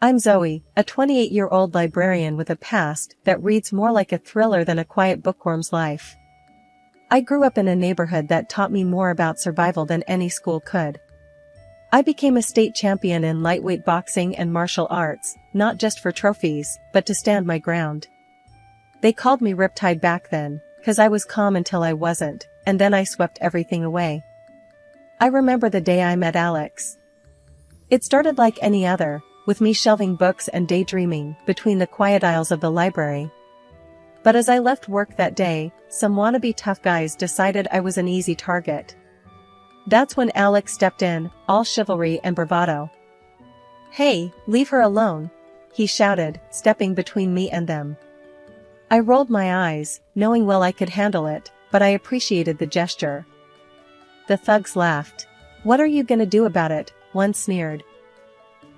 I'm Zoe, a 28-year-old librarian with a past that reads more like a thriller than a quiet bookworm's life. I grew up in a neighborhood that taught me more about survival than any school could. I became a state champion in lightweight boxing and martial arts, not just for trophies, but to stand my ground. They called me Riptide back then, 'cause I was calm until I wasn't, and then I swept everything away. I remember the day I met Alex. It started like any other, with me shelving books and daydreaming between the quiet aisles of the library. But as I left work that day, some wannabe tough guys decided I was an easy target. That's when Alex stepped in, all chivalry and bravado. "Hey, leave her alone," he shouted, stepping between me and them. I rolled my eyes, knowing well I could handle it, but I appreciated the gesture. The thugs laughed. "What are you gonna do about it?" one sneered.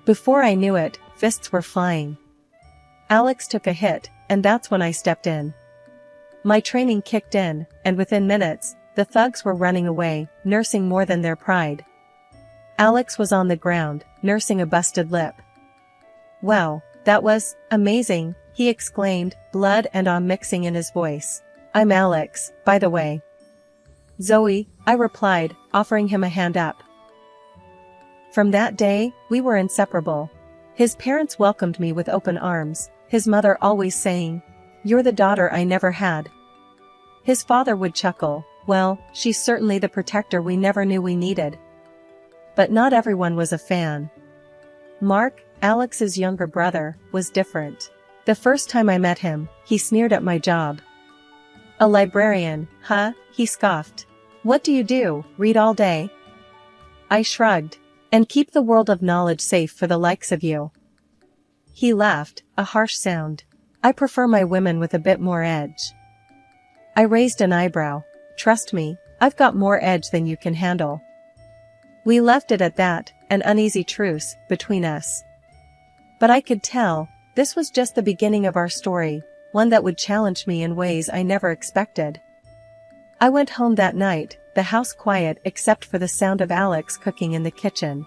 Before I knew it, fists were flying. Alex took a hit, and that's when I stepped in. My training kicked in, and within minutes, the thugs were running away, nursing more than their pride. Alex was on the ground, nursing a busted lip. "Wow, that was amazing," he exclaimed, blood and awe mixing in his voice. "I'm Alex, by the way." "Zoe," I replied, offering him a hand up. From that day, we were inseparable. His parents welcomed me with open arms, his mother always saying, "You're the daughter I never had." His father would chuckle, "Well, she's certainly the protector we never knew we needed." But not everyone was a fan. Mark, Alex's younger brother, was different. The first time I met him, he sneered at my job. "A librarian, huh?" he scoffed. "What do you do, read all day?" I shrugged. "And keep the world of knowledge safe for the likes of you." He laughed, a harsh sound. "I prefer my women with a bit more edge." I raised an eyebrow. "Trust me, I've got more edge than you can handle." We left it at that, an uneasy truce between us. But I could tell, this was just the beginning of our story, one that would challenge me in ways I never expected. I went home that night, the house quiet except for the sound of Alex cooking in the kitchen.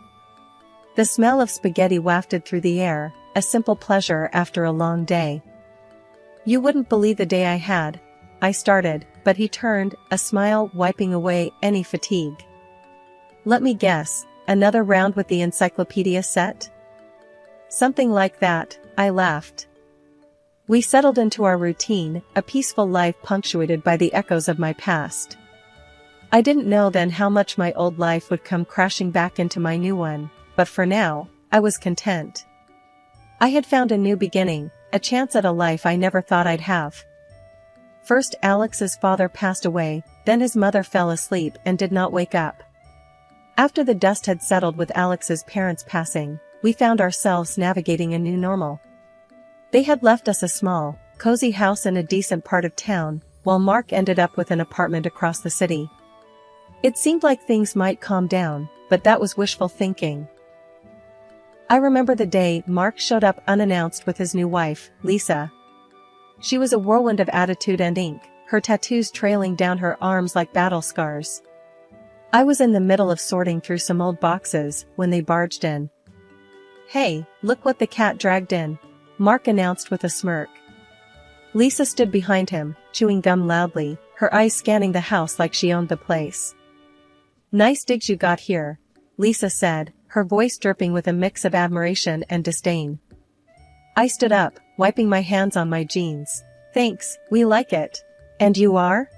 The smell of spaghetti wafted through the air, a simple pleasure after a long day. "You wouldn't believe the day I had," I started, but he turned, a smile wiping away any fatigue. "Let me guess, another round with the encyclopedia set?" "Something like that," I laughed. We settled into our routine, a peaceful life punctuated by the echoes of my past. I didn't know then how much my old life would come crashing back into my new one, but for now, I was content. I had found a new beginning, a chance at a life I never thought I'd have. First Alex's father passed away, then his mother fell asleep and did not wake up. After the dust had settled with Alex's parents passing, we found ourselves navigating a new normal. They had left us a small, cozy house in a decent part of town, while Mark ended up with an apartment across the city. It seemed like things might calm down, but that was wishful thinking. I remember the day Mark showed up unannounced with his new wife, Lisa. She was a whirlwind of attitude and ink, her tattoos trailing down her arms like battle scars. I was in the middle of sorting through some old boxes when they barged in. "Hey, look what the cat dragged in," Mark announced with a smirk. Lisa stood behind him, chewing gum loudly, her eyes scanning the house like she owned the place. "Nice digs you got here," Lisa said, her voice dripping with a mix of admiration and disdain. I stood up, wiping my hands on my jeans. "Thanks, we like it. And you are?"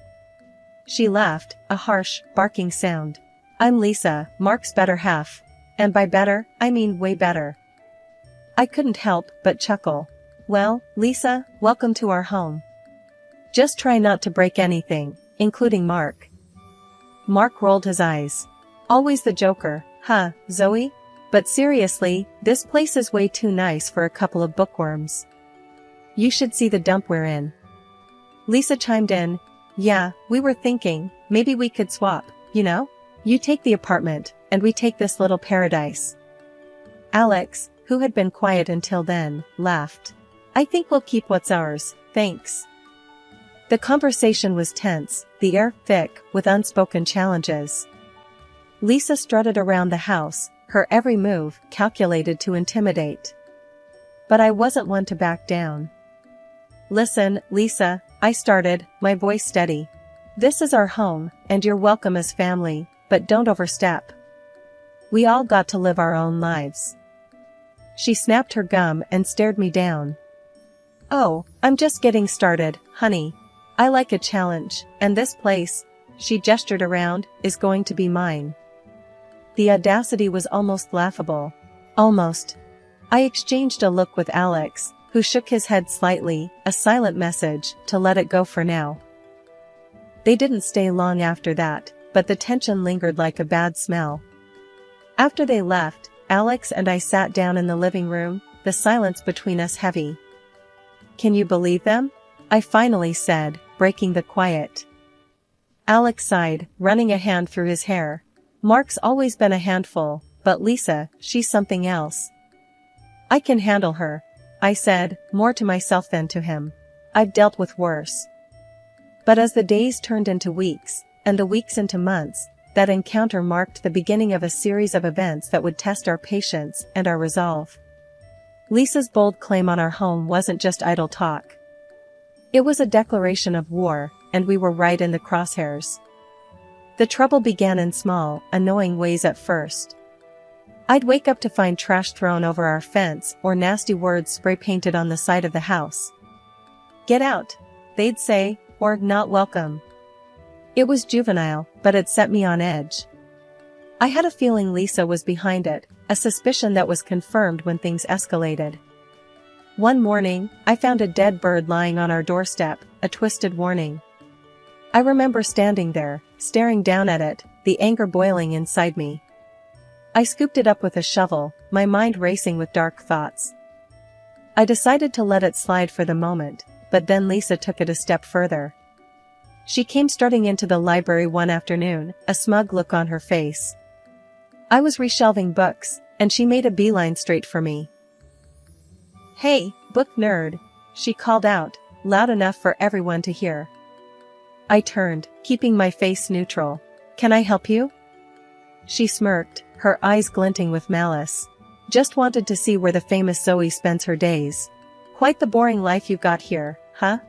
She laughed, a harsh, barking sound. "I'm Lisa, Mark's better half. And by better, I mean way better." I couldn't help but chuckle. "Well, Lisa, welcome to our home. Just try not to break anything, including Mark." Mark rolled his eyes. "Always the joker, huh, Zoe? But seriously, this place is way too nice for a couple of bookworms. You should see the dump we're in." Lisa chimed in. "Yeah, we were thinking, maybe we could swap, you know? You take the apartment, and we take this little paradise." Alex, who had been quiet until then, laughed. "I think we'll keep what's ours, thanks." The conversation was tense, the air thick with unspoken challenges. Lisa strutted around the house, her every move calculated to intimidate. But I wasn't one to back down. "Listen, Lisa," I started, my voice steady. "This is our home, and you're welcome as family, but don't overstep. We all got to live our own lives." She snapped her gum and stared me down. "Oh, I'm just getting started, honey. I like a challenge, and this place," she gestured around, "is going to be mine." The audacity was almost laughable. Almost. I exchanged a look with Alex, who shook his head slightly, a silent message to let it go for now. They didn't stay long after that, but the tension lingered like a bad smell. After they left, Alex and I sat down in the living room, the silence between us heavy. "Can you believe them?" I finally said, breaking the quiet. Alex sighed, running a hand through his hair. "Mark's always been a handful, but Lisa, she's something else." "I can handle her," I said, more to myself than to him. "I've dealt with worse." But as the days turned into weeks, and the weeks into months, that encounter marked the beginning of a series of events that would test our patience and our resolve. Lisa's bold claim on our home wasn't just idle talk. It was a declaration of war, and we were right in the crosshairs. The trouble began in small, annoying ways at first. I'd wake up to find trash thrown over our fence or nasty words spray-painted on the side of the house. "Get out," they'd say, or "not welcome." It was juvenile, but it set me on edge. I had a feeling Lisa was behind it, a suspicion that was confirmed when things escalated. One morning, I found a dead bird lying on our doorstep, a twisted warning. I remember standing there, staring down at it, the anger boiling inside me. I scooped it up with a shovel, my mind racing with dark thoughts. I decided to let it slide for the moment, but then Lisa took it a step further. She came strutting into the library one afternoon, a smug look on her face. I was reshelving books, and she made a beeline straight for me. "Hey, book nerd," she called out, loud enough for everyone to hear. I turned, keeping my face neutral. "Can I help you?" She smirked, her eyes glinting with malice. "Just wanted to see where the famous Zoe spends her days. Quite the boring life you got here, huh?"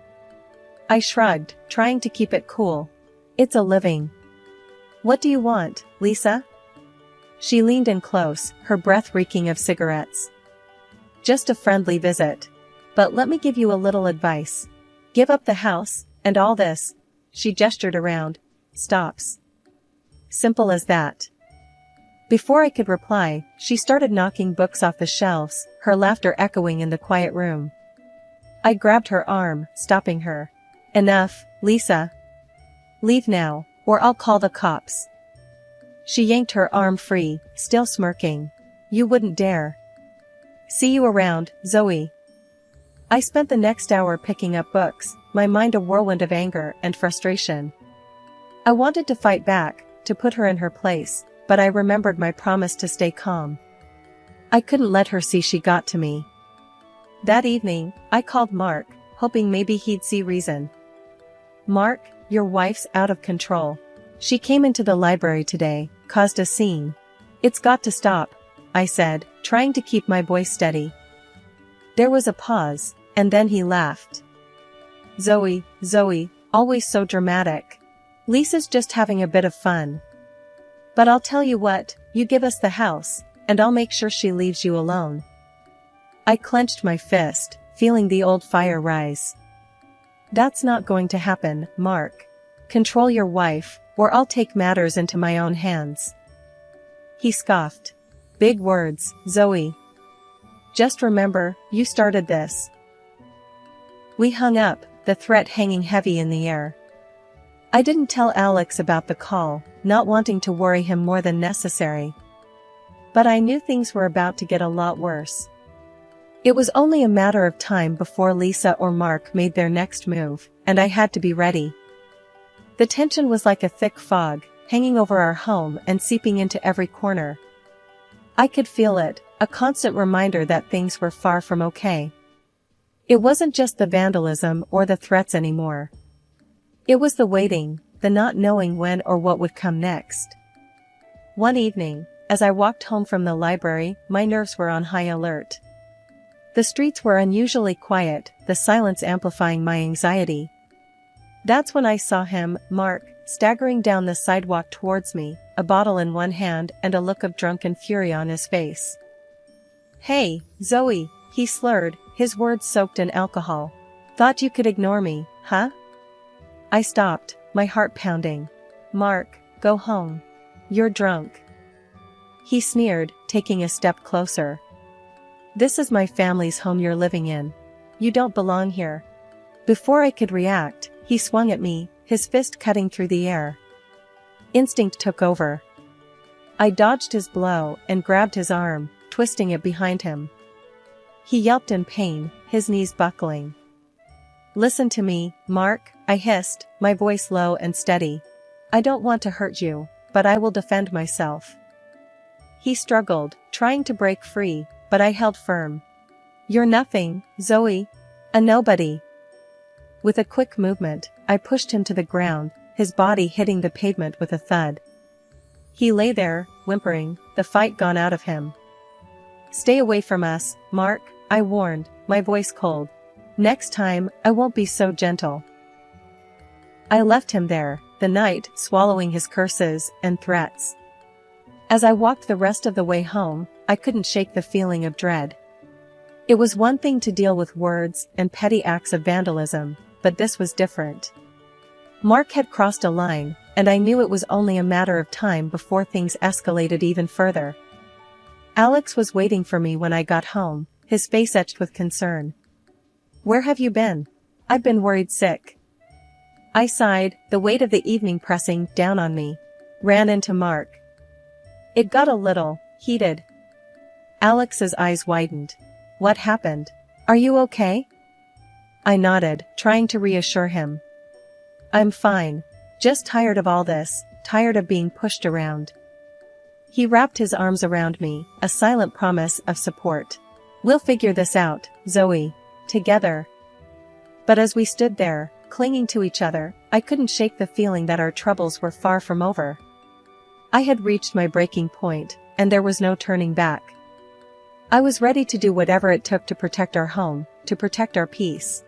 I shrugged, trying to keep it cool. "It's a living." "What do you want, Lisa?" She leaned in close, her breath reeking of cigarettes. "Just a friendly visit. But let me give you a little advice. Give up the house, and all this," she gestured around, "stops." Simple as that. Before I could reply, she started knocking books off the shelves, her laughter echoing in the quiet room. I grabbed her arm, stopping her. "Enough, Lisa. Leave now, or I'll call the cops." She yanked her arm free, still smirking. "You wouldn't dare." "See you around, Zoe." I spent the next hour picking up books, my mind a whirlwind of anger and frustration. I wanted to fight back, to put her in her place, but I remembered my promise to stay calm. I couldn't let her see she got to me. That evening, I called Mark, hoping maybe he'd see reason. "Mark, your wife's out of control. She came into the library today, caused a scene. It's got to stop," I said, trying to keep my voice steady. There was a pause, and then he laughed. Zoe, always so dramatic. Lisa's just having a bit of fun. But I'll tell you what, you give us the house, and I'll make sure she leaves you alone." I clenched my fist, feeling the old fire rise. "That's not going to happen, Mark. Control your wife, or I'll take matters into my own hands." He scoffed. "Big words, Zoe. Just remember, you started this." We hung up, the threat hanging heavy in the air. I didn't tell Alex about the call, not wanting to worry him more than necessary. But I knew things were about to get a lot worse. It was only a matter of time before Lisa or Mark made their next move, and I had to be ready. The tension was like a thick fog, hanging over our home and seeping into every corner. I could feel it, a constant reminder that things were far from okay. It wasn't just the vandalism or the threats anymore. It was the waiting, the not knowing when or what would come next. One evening, as I walked home from the library, my nerves were on high alert. The streets were unusually quiet, the silence amplifying my anxiety. That's when I saw him, Mark, staggering down the sidewalk towards me, a bottle in one hand and a look of drunken fury on his face. "Hey, Zoe," he slurred, his words soaked in alcohol. "Thought you could ignore me, huh?" I stopped, my heart pounding. "Mark, go home. You're drunk." He sneered, taking a step closer. "This is my family's home you're living in. You don't belong here." Before I could react, he swung at me, his fist cutting through the air. Instinct took over. I dodged his blow and grabbed his arm, twisting it behind him. He yelped in pain, his knees buckling. "Listen to me, Mark," I hissed, my voice low and steady. "I don't want to hurt you, but I will defend myself." He struggled, trying to break free, but I held firm. "You're nothing, Zoe. A nobody." With a quick movement, I pushed him to the ground, his body hitting the pavement with a thud. He lay there, whimpering, the fight gone out of him. "Stay away from us, Mark," I warned, my voice cold. "Next time, I won't be so gentle." I left him there, the night, swallowing his curses and threats. As I walked the rest of the way home, I couldn't shake the feeling of dread. It was one thing to deal with words and petty acts of vandalism, but this was different. Mark had crossed a line, and I knew it was only a matter of time before things escalated even further. Alex was waiting for me when I got home, his face etched with concern. "Where have you been? I've been worried sick." I sighed, the weight of the evening pressing down on me. Ran into Mark. It got a little heated. Alex's eyes widened. "What happened? Are you okay?" I nodded, trying to reassure him. "I'm fine. Just tired of all this, tired of being pushed around." He wrapped his arms around me, a silent promise of support. "We'll figure this out, Zoe. Together." But as we stood there, clinging to each other, I couldn't shake the feeling that our troubles were far from over. I had reached my breaking point, and there was no turning back. I was ready to do whatever it took to protect our home, to protect our peace.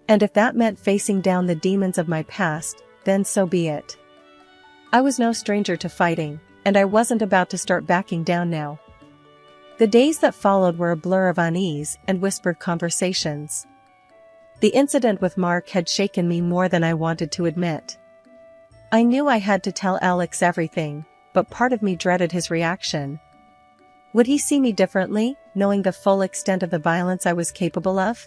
And if that meant facing down the demons of my past, then so be it. I was no stranger to fighting, and I wasn't about to start backing down now. The days that followed were a blur of unease and whispered conversations. The incident with Mark had shaken me more than I wanted to admit. I knew I had to tell Alex everything, but part of me dreaded his reaction. Would he see me differently, knowing the full extent of the violence I was capable of?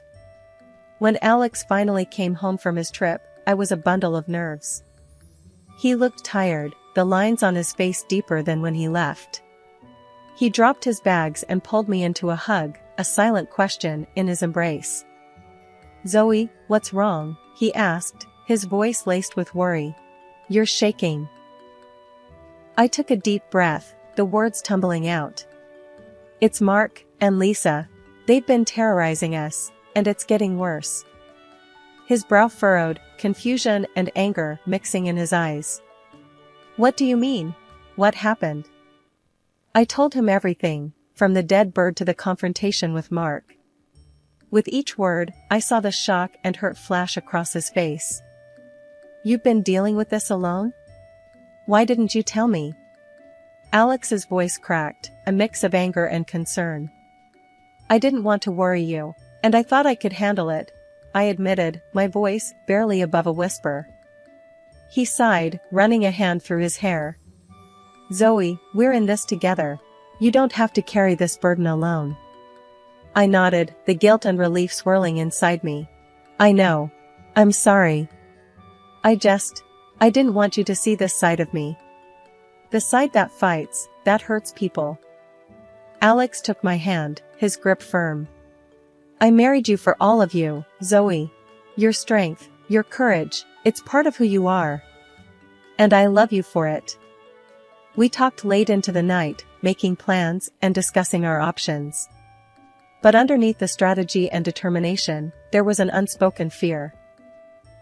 When Alex finally came home from his trip, I was a bundle of nerves. He looked tired, the lines on his face deeper than when he left. He dropped his bags and pulled me into a hug, a silent question in his embrace. "Zoe, what's wrong?" he asked, his voice laced with worry. "You're shaking." I took a deep breath, the words tumbling out. "It's Mark and Lisa. They've been terrorizing us, and it's getting worse." His brow furrowed, confusion and anger mixing in his eyes. "What do you mean? What happened?" I told him everything, from the dead bird to the confrontation with Mark. With each word, I saw the shock and hurt flash across his face. "You've been dealing with this alone? Why didn't you tell me?" Alex's voice cracked, a mix of anger and concern. "I didn't want to worry you, and I thought I could handle it," I admitted, my voice barely above a whisper. He sighed, running a hand through his hair. "Zoe, we're in this together. You don't have to carry this burden alone." I nodded, the guilt and relief swirling inside me. "I know. I'm sorry. I didn't want you to see this side of me. The side that fights, that hurts people." Alex took my hand, his grip firm. "I married you for all of you, Zoe. Your strength, your courage, it's part of who you are. And I love you for it." We talked late into the night, making plans and discussing our options. But underneath the strategy and determination, there was an unspoken fear.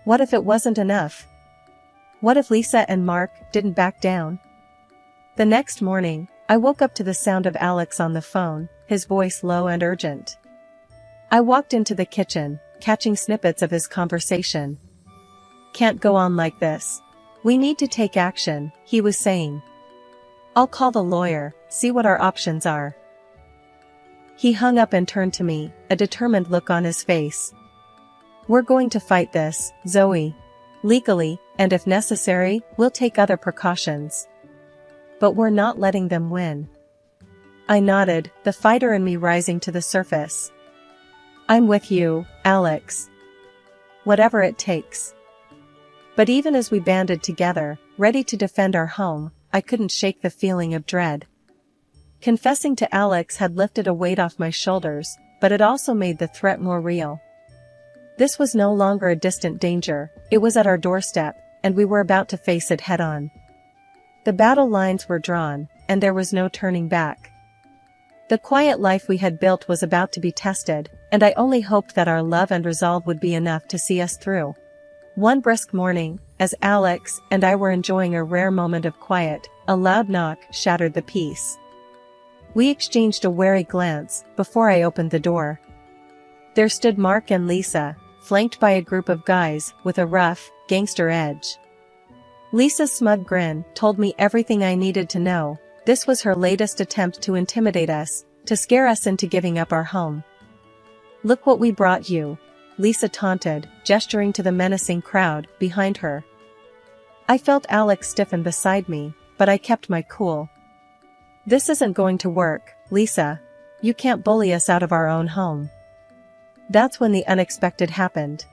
What if it wasn't enough? What if Lisa and Mark didn't back down? The next morning, I woke up to the sound of Alex on the phone, his voice low and urgent. I walked into the kitchen, catching snippets of his conversation. "Can't go on like this. We need to take action," he was saying. "I'll call the lawyer, see what our options are." He hung up and turned to me, a determined look on his face. "We're going to fight this, Zoe. Legally, and if necessary, we'll take other precautions. But we're not letting them win." I nodded, the fighter in me rising to the surface. "I'm with you, Alex. Whatever it takes." But even as we banded together, ready to defend our home, I couldn't shake the feeling of dread. Confessing to Alex had lifted a weight off my shoulders, but it also made the threat more real. This was no longer a distant danger, it was at our doorstep, and we were about to face it head-on. The battle lines were drawn, and there was no turning back. The quiet life we had built was about to be tested, and I only hoped that our love and resolve would be enough to see us through. One brisk morning, as Alex and I were enjoying a rare moment of quiet, a loud knock shattered the peace. We exchanged a wary glance before I opened the door. There stood Mark and Lisa, flanked by a group of guys with a rough, gangster edge. Lisa's smug grin told me everything I needed to know. This was her latest attempt to intimidate us, to scare us into giving up our home. "Look what we brought you," Lisa taunted, gesturing to the menacing crowd behind her. I felt Alex stiffen beside me, but I kept my cool. "This isn't going to work, Lisa. You can't bully us out of our own home." That's when the unexpected happened.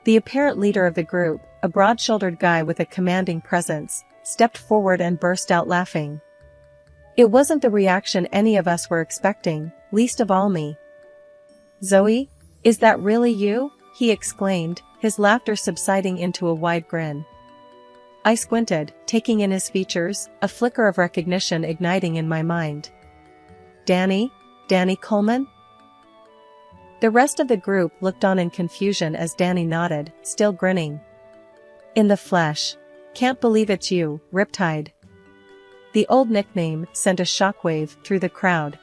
The apparent leader of the group, a broad-shouldered guy with a commanding presence, stepped forward and burst out laughing. It wasn't the reaction any of us were expecting, least of all me. "Zoe? Is that really you?" he exclaimed, his laughter subsiding into a wide grin. I squinted, taking in his features, a flicker of recognition igniting in my mind. "Danny? Danny Coleman?" The rest of the group looked on in confusion as Danny nodded, still grinning. "In the flesh. Can't believe it's you, Riptide." The old nickname sent a shockwave through the crowd.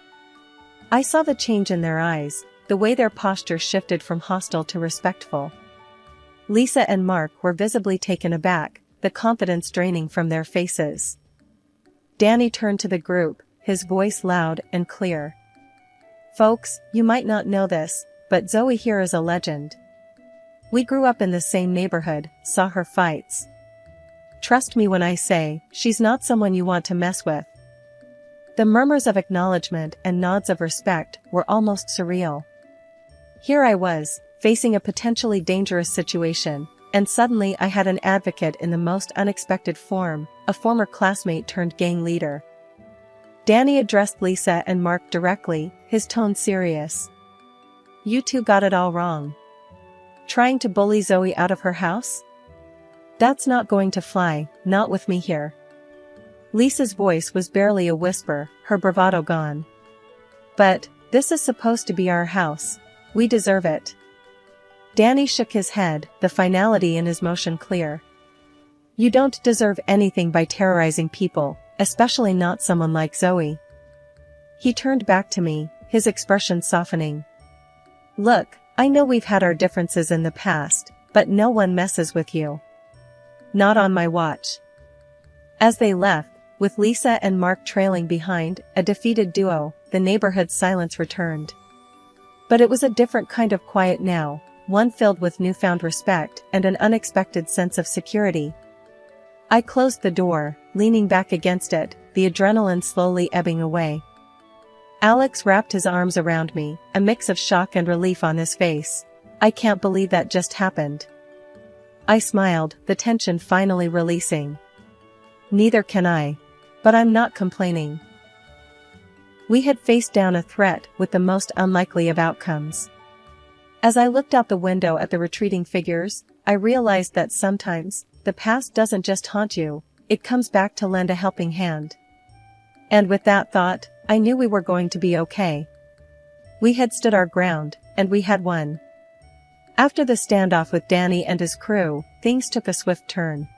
I saw the change in their eyes, the way their posture shifted from hostile to respectful. Lisa and Mark were visibly taken aback, the confidence draining from their faces. Danny turned to the group, his voice loud and clear. "Folks, you might not know this, but Zoe here is a legend. We grew up in the same neighborhood, saw her fights. Trust me when I say, she's not someone you want to mess with." The murmurs of acknowledgement and nods of respect were almost surreal. Here I was, facing a potentially dangerous situation, and suddenly I had an advocate in the most unexpected form, a former classmate turned gang leader. Danny addressed Lisa and Mark directly, his tone serious. "You two got it all wrong. Trying to bully Zoe out of her house? That's not going to fly, not with me here." Lisa's voice was barely a whisper, her bravado gone. "But, this is supposed to be our house. We deserve it." Danny shook his head, the finality in his motion clear. "You don't deserve anything by terrorizing people, especially not someone like Zoe." He turned back to me, his expression softening. "Look, I know we've had our differences in the past, but no one messes with you. Not on my watch." As they left, with Lisa and Mark trailing behind, a defeated duo, the neighborhood's silence returned. But it was a different kind of quiet now, one filled with newfound respect and an unexpected sense of security. I closed the door, leaning back against it, the adrenaline slowly ebbing away. Alex wrapped his arms around me, a mix of shock and relief on his face. "I can't believe that just happened." I smiled, the tension finally releasing. "Neither can I. But I'm not complaining." We had faced down a threat with the most unlikely of outcomes. As I looked out the window at the retreating figures, I realized that sometimes, the past doesn't just haunt you, it comes back to lend a helping hand. And with that thought, I knew we were going to be okay. We had stood our ground, and we had won. After the standoff with Danny and his crew, things took a swift turn.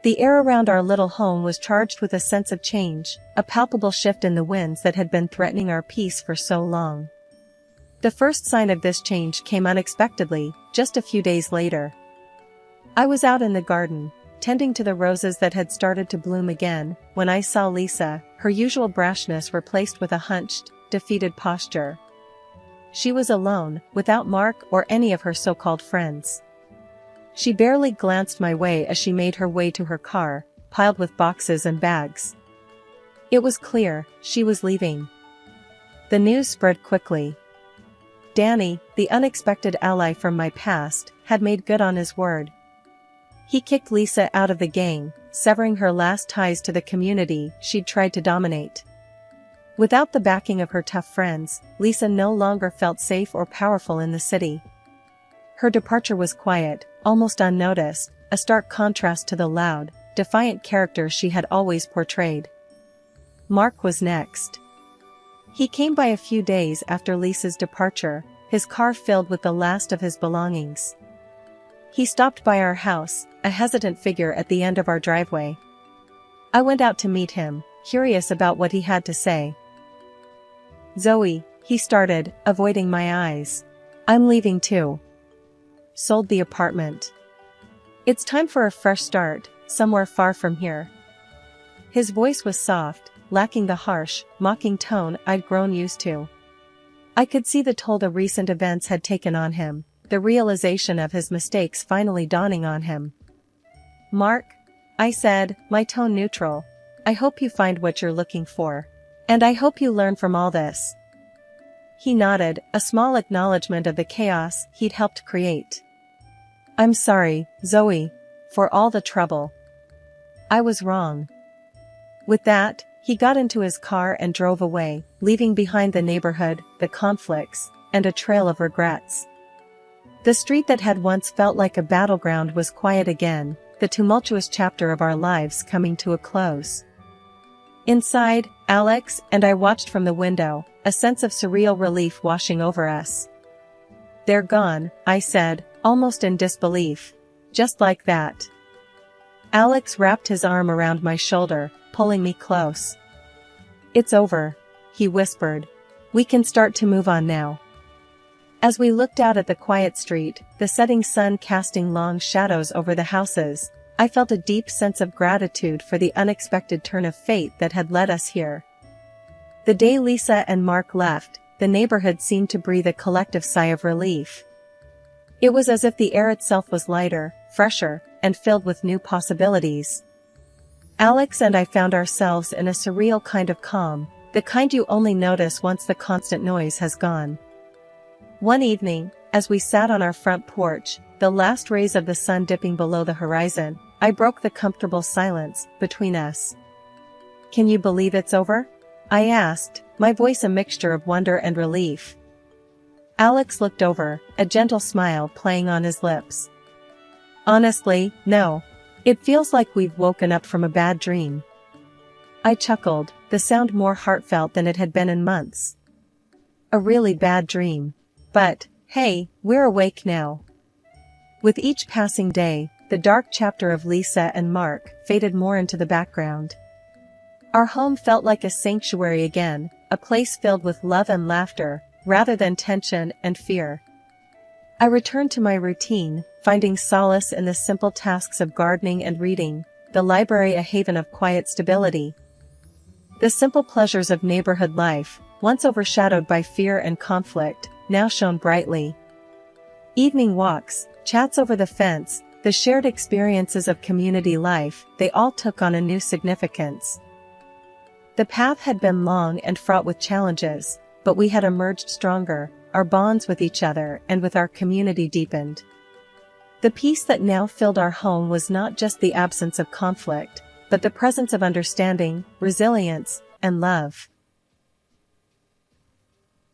The air around our little home was charged with a sense of change, a palpable shift in the winds that had been threatening our peace for so long. The first sign of this change came unexpectedly, just a few days later. I was out in the garden, tending to the roses that had started to bloom again, when I saw Lisa, her usual brashness replaced with a hunched, defeated posture. She was alone, without Mark or any of her so-called friends. She barely glanced my way as she made her way to her car, piled with boxes and bags. It was clear, she was leaving. The news spread quickly. Danny, the unexpected ally from my past, had made good on his word. He kicked Lisa out of the gang, severing her last ties to the community she'd tried to dominate. Without the backing of her tough friends, Lisa no longer felt safe or powerful in the city. Her departure was quiet, almost unnoticed, a stark contrast to the loud, defiant character she had always portrayed. Mark was next. He came by a few days after Lisa's departure, his car filled with the last of his belongings. He stopped by our house, a hesitant figure at the end of our driveway. I went out to meet him, curious about what he had to say. "Zoe," he started, avoiding my eyes. "I'm leaving too. Sold the apartment. It's time for a fresh start, somewhere far from here." His voice was soft, lacking the harsh, mocking tone I'd grown used to. I could see the toll the recent events had taken on him, the realization of his mistakes finally dawning on him. "Mark," I said, my tone neutral, "I hope you find what you're looking for. And I hope you learn from all this." He nodded, a small acknowledgement of the chaos he'd helped create. "I'm sorry, Zoe, for all the trouble. I was wrong." With that, he got into his car and drove away, leaving behind the neighborhood, the conflicts, and a trail of regrets. The street that had once felt like a battleground was quiet again, the tumultuous chapter of our lives coming to a close. Inside, Alex and I watched from the window, a sense of surreal relief washing over us. "They're gone," I said, almost in disbelief. "Just like that." Alex wrapped his arm around my shoulder, pulling me close. "It's over," he whispered. "We can start to move on now." As we looked out at the quiet street, the setting sun casting long shadows over the houses, I felt a deep sense of gratitude for the unexpected turn of fate that had led us here. The day Lisa and Mark left, the neighborhood seemed to breathe a collective sigh of relief. It was as if the air itself was lighter, fresher, and filled with new possibilities. Alex and I found ourselves in a surreal kind of calm, the kind you only notice once the constant noise has gone. One evening, as we sat on our front porch, the last rays of the sun dipping below the horizon, I broke the comfortable silence between us. "Can you believe it's over?" I asked, my voice a mixture of wonder and relief. Alex looked over, a gentle smile playing on his lips. "Honestly, no. It feels like we've woken up from a bad dream." I chuckled, the sound more heartfelt than it had been in months. "A really bad dream. But, hey, we're awake now." With each passing day, the dark chapter of Lisa and Mark faded more into the background. Our home felt like a sanctuary again, a place filled with love and laughter, rather than tension and fear. I returned to my routine, finding solace in the simple tasks of gardening and reading, the library a haven of quiet stability. The simple pleasures of neighborhood life, once overshadowed by fear and conflict, now shone brightly. Evening walks, chats over the fence, the shared experiences of community life, they all took on a new significance. The path had been long and fraught with challenges, but we had emerged stronger, our bonds with each other and with our community deepened. The peace that now filled our home was not just the absence of conflict, but the presence of understanding, resilience, and love.